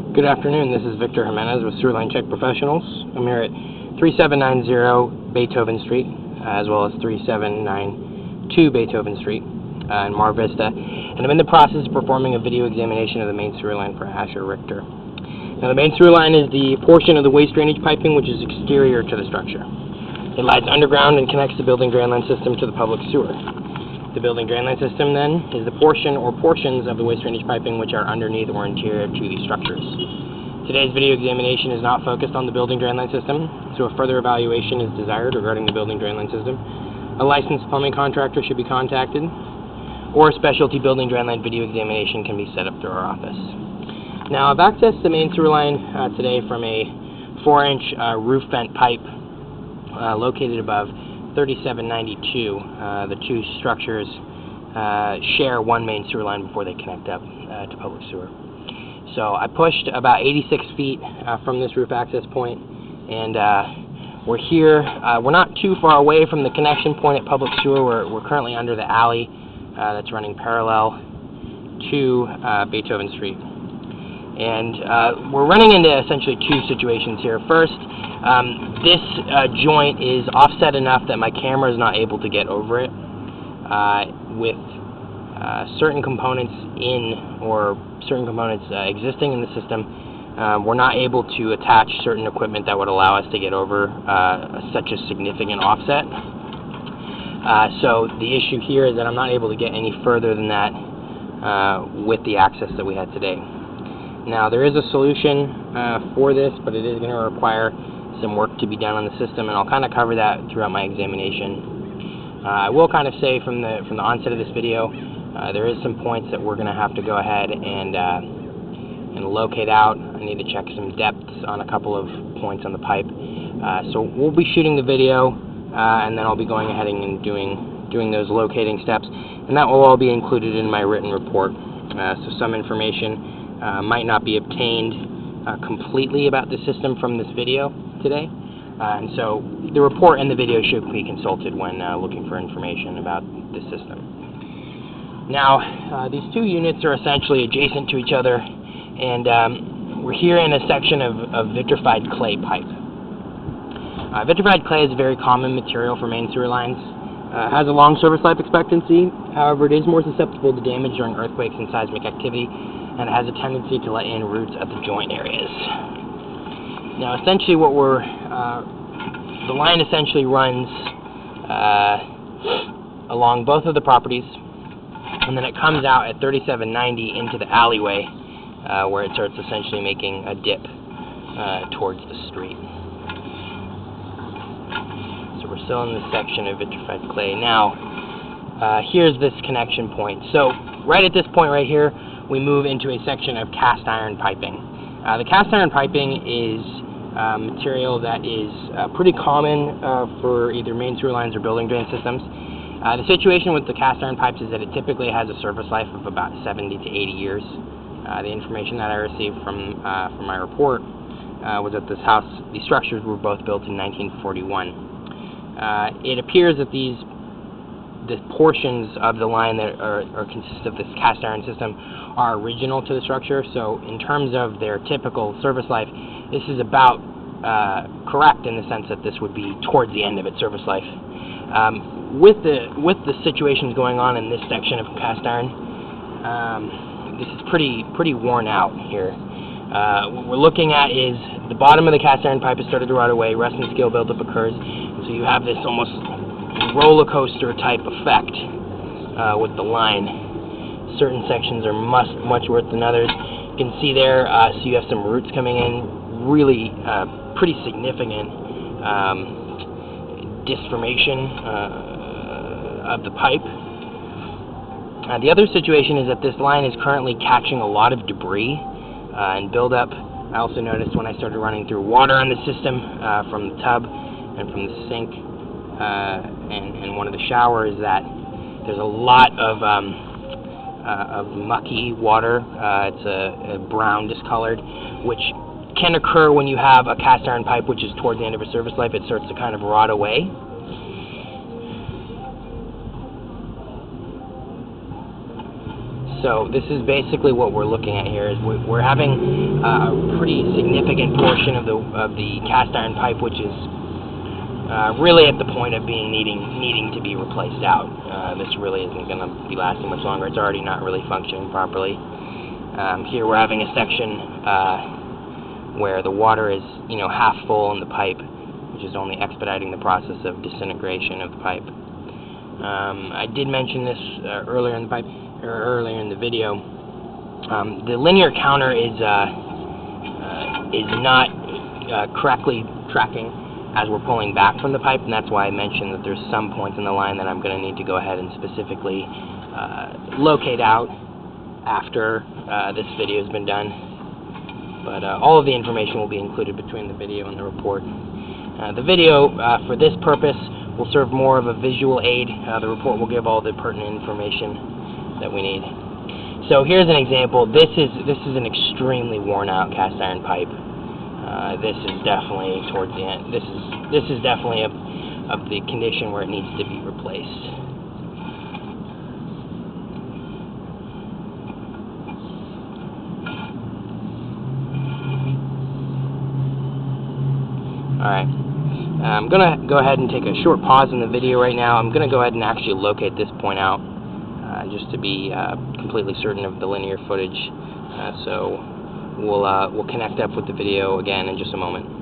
Good afternoon, this is Victor Jimenez with Sewerline Check Professionals. I'm here at 3790 Beethoven Street, as well as 3792 Beethoven Street in Mar Vista, and I'm in the process of performing a video examination of the main sewer line for Asher Richter. Now, the main sewer line is the portion of the waste drainage piping which is exterior to the structure. It lies underground and connects the building drain line system to the public sewer. The building drain line system, then, is the portion or portions of the waste drainage piping which are underneath or interior to these structures. Today's video examination is not focused on the building drain line system, so if further evaluation is desired regarding the building drain line system, a licensed plumbing contractor should be contacted, or a specialty building drain line video examination can be set up through our office. Now, I've accessed the main sewer line today from a 4-inch roof vent pipe located above 3792. The two structures share one main sewer line before they connect up to public sewer. So I pushed about 86 feet from this roof access point, and we're here. We're not too far away from the connection point at public sewer. We're currently under the alley that's running parallel to Beethoven Street. And we're running into essentially two situations here. First, this joint is offset enough that my camera is not able to get over it. With certain components in, or certain components existing in the system, we're not able to attach certain equipment that would allow us to get over such a significant offset. So the issue here is that I'm not able to get any further than that with the access that we had today. Now, there is a solution for this, but it is going to require some work to be done on the system, and I'll kind of cover that throughout my examination. I will kind of say from the onset of this video, there is some points that we're going to have to go ahead and locate out. I need to check some depths on a couple of points on the pipe. So we'll be shooting the video, and then I'll be going ahead and doing those locating steps, and that will all be included in my written report. So some information might not be obtained completely about the system from this video today, and so the report and the video should be consulted when looking for information about the system. Now, these two units are essentially adjacent to each other, and we're here in a section of vitrified clay pipe. Vitrified clay is a very common material for main sewer lines. It has a long service life expectancy. However, it is more susceptible to damage during earthquakes and seismic activity, and it has a tendency to let in roots at the joint areas. Now, essentially what the line essentially runs along both of the properties, and then it comes out at 3790 into the alleyway, where it starts essentially making a dip towards the street. So we're still in this section of vitrified clay. Now, here's this connection point. So right at this point right here, we move into a section of cast iron piping. The cast iron piping is material that is pretty common for either main sewer lines or building drain systems. The situation with the cast iron pipes is that it typically has a service life of about 70 to 80 years. The information that I received from my report was that these structures were both built in 1941. It appears that the portions of the line that consist of this cast iron system are original to the structure, so in terms of their typical service life, this is about correct in the sense that this would be towards the end of its service life. With the situations going on in this section of cast iron, this is pretty worn out here. What we're looking at is the bottom of the cast iron pipe has started to rot away, rust and scale buildup occurs, and so you have this almost roller coaster type effect with the line. Certain sections are much worse than others. You can see there, so you have some roots coming in, really pretty significant disformation of the pipe. The other situation is that this line is currently catching a lot of debris and buildup. I also noticed when I started running through water on the system from the tub and from the sink and one of the showers that there's a lot of mucky water. It's a brown discolored, which can occur when you have a cast iron pipe which is towards the end of its service life. It starts to kind of rot away. So this is basically what we're looking at here. Is we're having a pretty significant portion of the cast iron pipe, which is really at the point of needing to be replaced out. This really isn't going to be lasting much longer. It's already not really functioning properly. Here we're having a section where the water is, half full in the pipe, which is only expediting the process of disintegration of the pipe. I did mention this earlier in the video. The linear counter is not correctly tracking as we're pulling back from the pipe, and that's why I mentioned that there's some points in the line that I'm going to need to go ahead and specifically locate out after this video has been done. But all of the information will be included between the video and the report. The video, for this purpose, will serve more of a visual aid. The report will give all the pertinent information that we need. So here's an example. This is an extremely worn out cast iron pipe. This is definitely towards the end. This is definitely of the condition where it needs to be replaced. Alright, I'm going to go ahead and take a short pause in the video right now. I'm going to go ahead and actually locate this point out, just to be completely certain of the linear footage. So we'll connect up with the video again in just a moment.